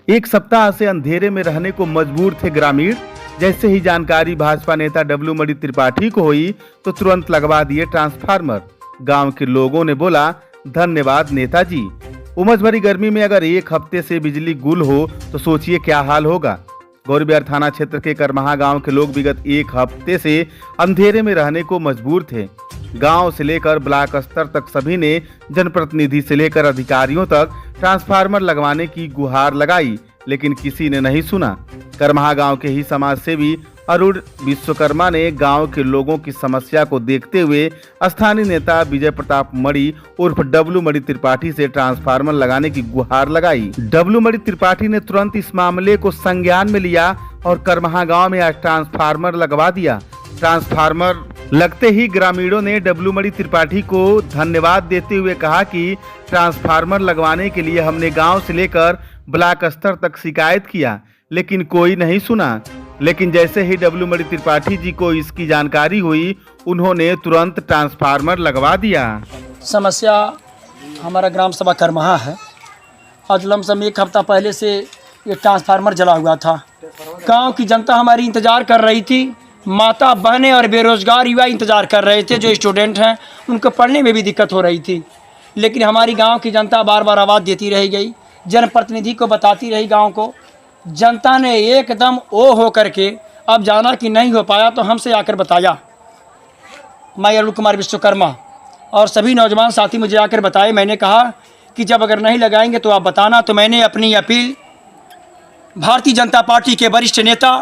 एक सप्ताह से अंधेरे में रहने को मजबूर थे ग्रामीण। जैसे ही जानकारी भाजपा नेता डब्लू मणि त्रिपाठी को हुई तो तुरंत लगवा दिए ट्रांसफार्मर। गांव के लोगों ने बोला, धन्यवाद नेताजी। उमस भरी गर्मी में अगर एक हफ्ते से बिजली गुल हो तो सोचिए क्या हाल होगा। गौरीबिहार थाना क्षेत्र के करमहा गांव के लोग विगत एक हफ्ते से अंधेरे में रहने को मजबूर थे। गांव से लेकर ब्लॉक स्तर तक सभी ने जनप्रतिनिधि से लेकर अधिकारियों तक ट्रांसफार्मर लगवाने की गुहार लगाई, लेकिन किसी ने नहीं सुना। करमहा गांव के ही समाज सेवी अरुण विश्वकर्मा ने गांव के लोगों की समस्या को देखते हुए स्थानीय नेता विजय प्रताप मणि उर्फ डब्लू मणि त्रिपाठी से ट्रांसफार्मर लगाने की गुहार लगाई। डब्लू मणि त्रिपाठी ने तुरंत इस मामले को संज्ञान में लिया और करमहा गांव में आज ट्रांसफार्मर लगवा दिया। ट्रांसफार्मर लगते ही ग्रामीणों ने डब्लू मणि त्रिपाठी को धन्यवाद देते हुए कहा कि ट्रांसफार्मर लगवाने के लिए हमने गांव से लेकर ब्लॉक स्तर तक शिकायत किया, लेकिन कोई नहीं सुना। लेकिन जैसे ही डब्लू मणि त्रिपाठी जी को इसकी जानकारी हुई, उन्होंने तुरंत ट्रांसफार्मर लगवा दिया। समस्या हमारा ग्राम सभा करमहा है। आज लमसम एक हफ्ता पहले से ये ट्रांसफार्मर जला हुआ था। गांव की जनता हमारी इंतज़ार कर रही थी। माता बहनें और बेरोजगार युवा इंतज़ार कर रहे थे। जो स्टूडेंट हैं उनको पढ़ने में भी दिक्कत हो रही थी, लेकिन हमारी गांव की जनता बार बार आवाज़ देती रह गई, जनप्रतिनिधि को बताती रही। गांव को जनता ने एकदम ओ हो करके अब जाना कि नहीं हो पाया तो हमसे आकर बताया। मैं अरुण कुमार विश्वकर्मा और सभी नौजवान साथी मुझे आकर बताए। मैंने कहा कि जब अगर नहीं लगाएंगे तो आप बताना। तो मैंने अपनी अपील भारतीय जनता पार्टी के वरिष्ठ नेता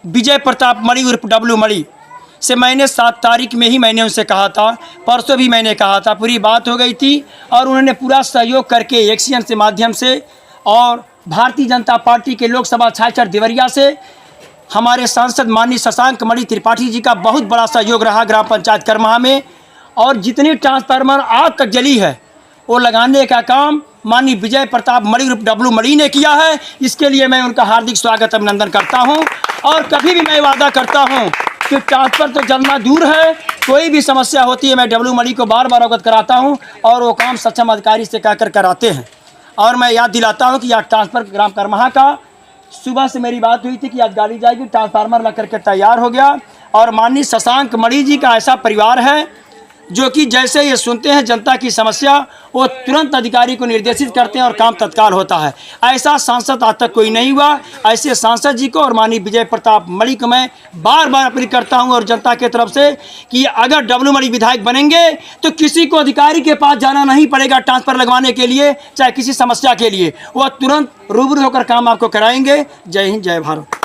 विजय प्रताप मणि उर्फ डब्लू मणि से मैंने 7 तारीख में ही मैंने उनसे कहा था, परसों भी मैंने कहा था। पूरी बात हो गई थी और उन्होंने पूरा सहयोग करके एक्शन के माध्यम से और भारतीय जनता पार्टी के लोकसभा छात्र देवरिया से हमारे सांसद माननीय शशांक मणि त्रिपाठी जी का बहुत बड़ा सहयोग रहा ग्राम पंचायत करमहा में। और जितनी ट्रांसफार्मर आज तक जली है वो लगाने का काम माननीय विजय प्रताप मणि उर्फ डब्लू मणि ने किया है। इसके लिए मैं उनका हार्दिक स्वागत अभिनंदन करता हूं। और कभी भी मैं वादा करता हूं कि ट्रांसफर तो जलना दूर है, कोई भी समस्या होती है मैं डब्लू मणि को बार बार अवगत कराता हूं और वो काम सक्षम अधिकारी से कहकर कराते हैं। और मैं याद दिलाता हूं कि आज ट्रांसफर ग्राम करमहा का सुबह से मेरी बात हुई थी कि आज गाड़ी जाएगी, ट्रांसफार्मर लग करके तैयार हो गया। और माननीय शशांक मणि जी का ऐसा परिवार है जो कि जैसे ये सुनते हैं जनता की समस्या वो तुरंत अधिकारी को निर्देशित करते हैं और काम तत्काल होता है। ऐसा सांसद आज तक कोई नहीं हुआ। ऐसे सांसद जी को और माननीय विजय प्रताप मणि को मैं बार बार अपील करता हूं और जनता की तरफ से कि अगर डब्लू मणि विधायक बनेंगे तो किसी को अधिकारी के पास जाना नहीं पड़ेगा ट्रांसफर लगवाने के लिए, चाहे किसी समस्या के लिए। वह तुरंत रूबरू होकर काम आपको कराएंगे। जय हिंद, जय भारत।